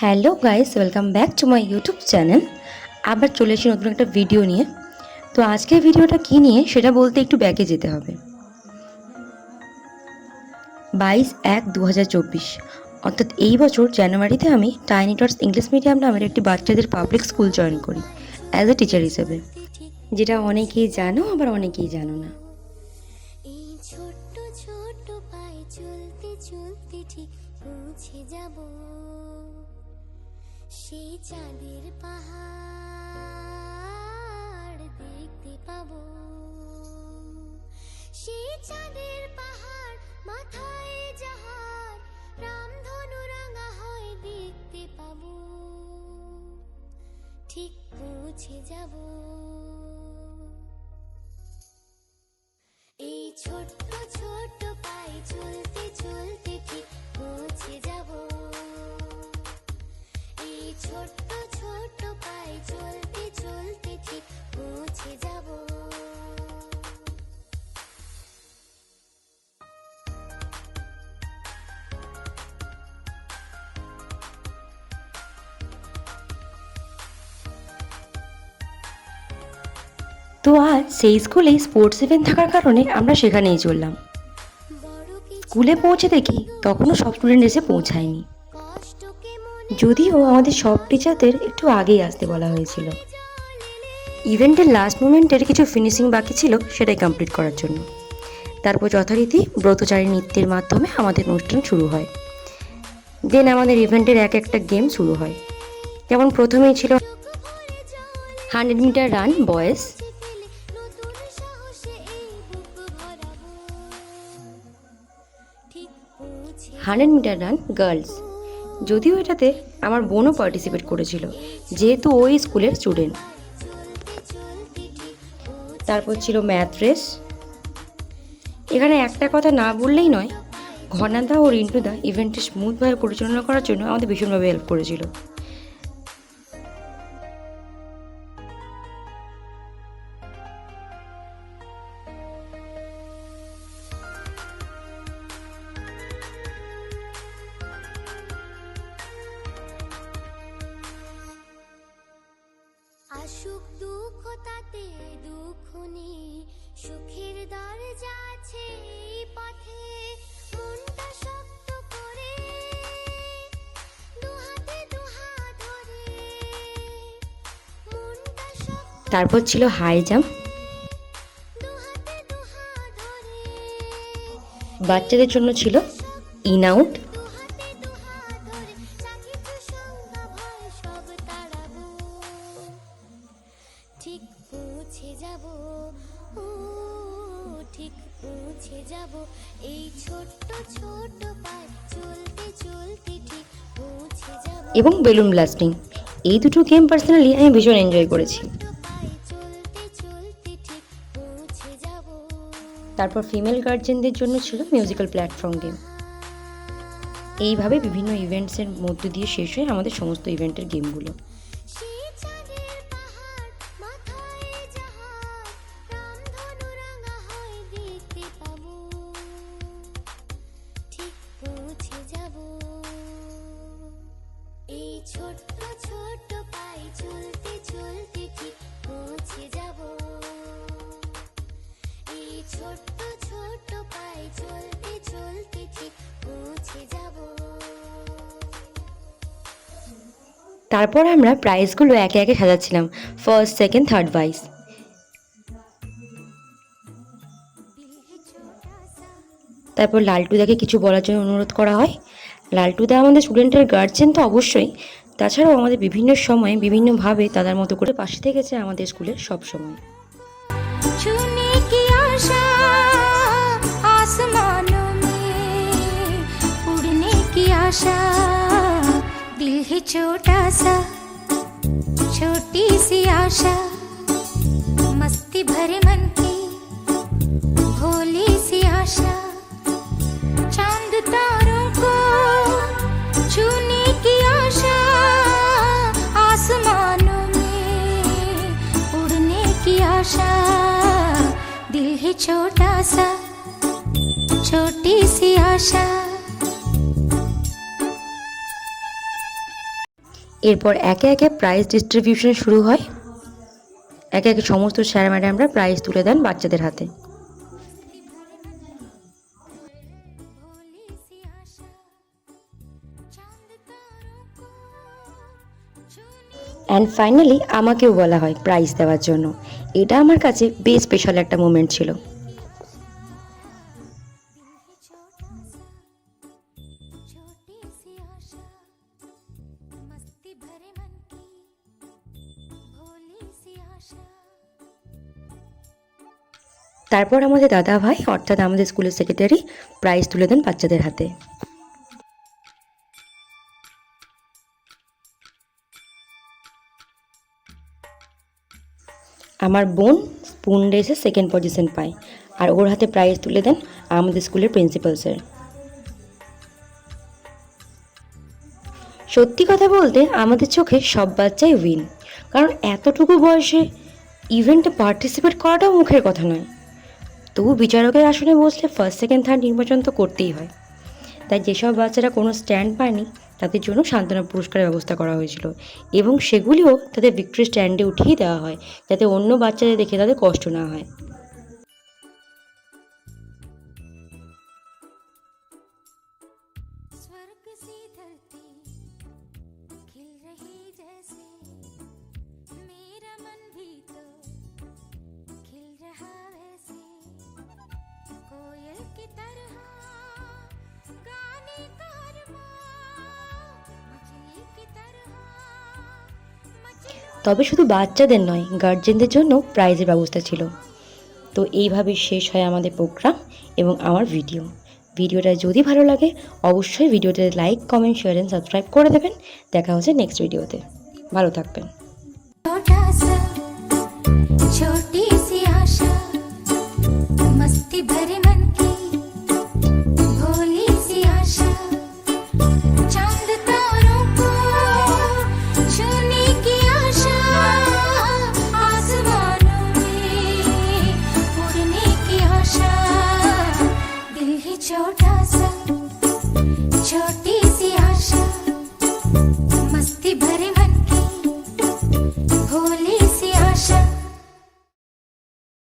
Hello guys, welcome back to my YouTube channel. আবার চলে এসেছি নতুন একটা ভিডিও নিয়ে। তো আজকের ভিডিওটা কী নিয়ে সেটা বলতে একটু ব্যাকে যেতে হবে। 22/1/2024 অর্থাৎ এই বছর জানুয়ারিতে আমি টাইনি টটস ইংলিশ মিডিয়াম নামের একটি বাচ্চাদের পাবলিক স্কুল জয়েন করি অ্যাজ এ টিচার হিসেবে, যেটা অনেকেই জানো আবার অনেকেই জানো না। এই ছোট্ট ছোট্ট পায়ে চলতে চলতে ঠিক পৌঁছে যাব সেই চাঁদের পাহাড় দেখতে পাবো। সেই চাঁদের পাহাড় মাথায় যাহার রামধনু রাঙা হয় দেখতে পাবো, ঠিক পৌঁছে যাব। এই ছোট্ট ছোট্ট পায়ে চলতে চলতে ঠিক পৌঁছে যাব। এই ছোট্ট ছোট্ট পায়ে চলতে চলতে ঠিক পৌঁছে যাব। তো আজ সেই স্কুলেই স্পোর্টস ইভেন্ট থাকার কারণে আমরা সেখানেই চললাম। স্কুলে পৌঁছে দেখি তখনও সব স্টুডেন্ট এসে পৌঁছায়নি, যদিও আমাদের সব টিচারদের একটু আগেই আসতে বলা হয়েছিল। ইভেন্টের লাস্ট মোমেন্টের কিছু ফিনিশিং বাকি ছিল, সেটাই কমপ্লিট করার জন্য। তারপর যথারীতি ব্রতচারী নৃত্যের মাধ্যমে আমাদের অনুষ্ঠান শুরু হয়। দেন আমাদের ইভেন্টের এক একটা গেম শুরু হয়। যেমন প্রথমেই ছিল 100 meter run boys, 100 meter run girls. যদিও এটাতে আমার বোনও পার্টিসিপেট করেছিল, যেহেতু ওই স্কুলের স্টুডেন্ট। তারপর ছিল ম্যাথ রেস। এখানে একটা কথা না বললেই নয়, ঘনাদা ও রিন্টুদা ইভেন্টটি স্মুথভাবে পরিচালনা করার জন্য আমাদের ভীষণভাবে হেল্প করেছিল। আসুক দুঃখ তাতে দুঃখ নেই, সুখের দরজা আছে এই পথে। মনটা শক্ত করে দুহাতে দুহাত ধরে, মনটা শক্ত তারপর ছিল হাই জাম্প। দুহাতে দুহাত ধরে, বাচ্চাদের জন্য ছিল ইন আউট। দুহাতে দুহাত ধরে, যা কিছু সংজ্ঞা ভয় সব তাড়াবো, ঠিক পৌঁছে যাব। ও ঠিক পৌঁছে যাব। এই ছোট্ট ছোট্ট পায়ে চলতে চলতে ঠিক পৌঁছে যাব। এবং বেলুন ব্লাস্টিং, এই দুটো গেম পার্সোনালি আমি ভীষণ এনজয় করেছি। পায়ে চলতে চলতে ঠিক পৌঁছে যাব। তারপর ফিমেল গার্জেনদের জন্য ছিল মিউজিক্যাল প্ল্যাটফর্ম গেম। এইভাবে বিভিন্ন ইভেন্টসের মধ্য দিয়ে শেষ হয় আমাদের সমস্ত ইভেন্টের গেমগুলো। সেই চাঁদের পাহাড় মাথায় যাহার রামধনু রাঙা হয় দেখতে পাবো, ঠিক পৌঁছে যাব। এই ছোট্ট ছোট্ট পায়ে চলতে চলতে ঠিক পৌঁছে যাব। এই ছোট্ট ছোট্ট পায়ে চলতে চলতে ঠিক পৌঁছে যাব। তারপর আমরা প্রাইজগুলো একে একে সাজাচ্ছিলাম, ফার্স্ট, সেকেন্ড, থার্ড ভাইস। তারপর লালটুদাকে কিছু বলার জন্য অনুরোধ করা হয়। লালটুদা আমাদের স্টুডেন্টের গার্জেন তো অবশ্যই, তাছাড়াও আমাদের বিভিন্ন সময়ে বিভিন্নভাবে তাদের মতো করে পাশে থেকেছে আমাদের স্কুলের সব সময়। छूने की आशा आसमानों में, उड़ने की आशा, दिल है छोटा सा, छोटी सी आशा, मस्ती भरे मन की भोली सी आशा, चांद तारों को छूने की आशा, आसमानों में उड़ने की आशा, दिल है छोटा सा, छोटी सी आशा। এরপর একে একে প্রাইজ ডিস্ট্রিবিউশন শুরু হয়। একে একে সমস্ত স্যার ম্যাডামরা প্রাইজ তুলে দেন বাচ্চাদের হাতে। भोली सी आशा चांद तारों को छूने অ্যান্ড ফাইনালি আমাকেও বলা হয় প্রাইজ দেওয়ার জন্য। এটা আমার কাছে বেশ স্পেশাল একটা মোমেন্ট ছিল। दिल ही छोटा सा छोटी सी आशा मस्ती भरे मन की भोली सी आशा তারপর আমাদের দাদা ভাই অর্থাৎ আমাদের স্কুলের সেক্রেটারি প্রাইজ তুলে দেন বাচ্চাদের হাতে। আমার বোন স্পুন রেসে সেকেন্ড পজিশন পায়, আর ওর হাতে প্রাইজ তুলে দেন আমাদের স্কুলের প্রিন্সিপাল স্যার। সত্যি কথা বলতে আমাদের চোখে সব বাচ্চাই উইন, কারণ এতটুকু বয়সে ইভেন্টে পার্টিসিপেট করাটাও মুখের কথা নয়। তবু বিচারকের আসনে বসলে ফার্স্ট সেকেন্ড থার্ড নির্বাচন তো করতেই হয়। তাই যেসব বাচ্চারা কোনো স্ট্যান্ড পায়নি তাদের জন্য সান্ত্বনা পুরস্কারের ব্যবস্থা করা হয়েছিল, এবং সেগুলিও তাদের ভিক্টরি স্ট্যান্ডে উঠিয়ে দেওয়া হয়, যাতে অন্য বাচ্চাদের দেখে তাদের কষ্ট না হয়। स्वर्ग सी धरती खिल रही जैसे मेरा मन भी तो खिल रहा वैसे कोयल की तरह गाने का अरमान मछली की तरह मचलूं তবে শুধু বাচ্চাদের নয়, গার্জেনদের জন্য প্রাইজের ব্যবস্থা ছিল। তো এইভাবে শেষ হয় আমাদের প্রোগ্রাম এবং আমার ভিডিওটা যদি ভালো লাগে অবশ্যই ভিডিওতে like, comment, share and subscribe করে দেবেন। দেখা হচ্ছে নেক্সট ভিডিওতে। ভালো থাকবেন। छोटा सा छोटी सी आशा मस्ती भरे मन की भोली सी आशा चांद तारों को छूने की आशा आसमानों में उड़ने की आशा दिल ही छोटा सा छोटी सी आशा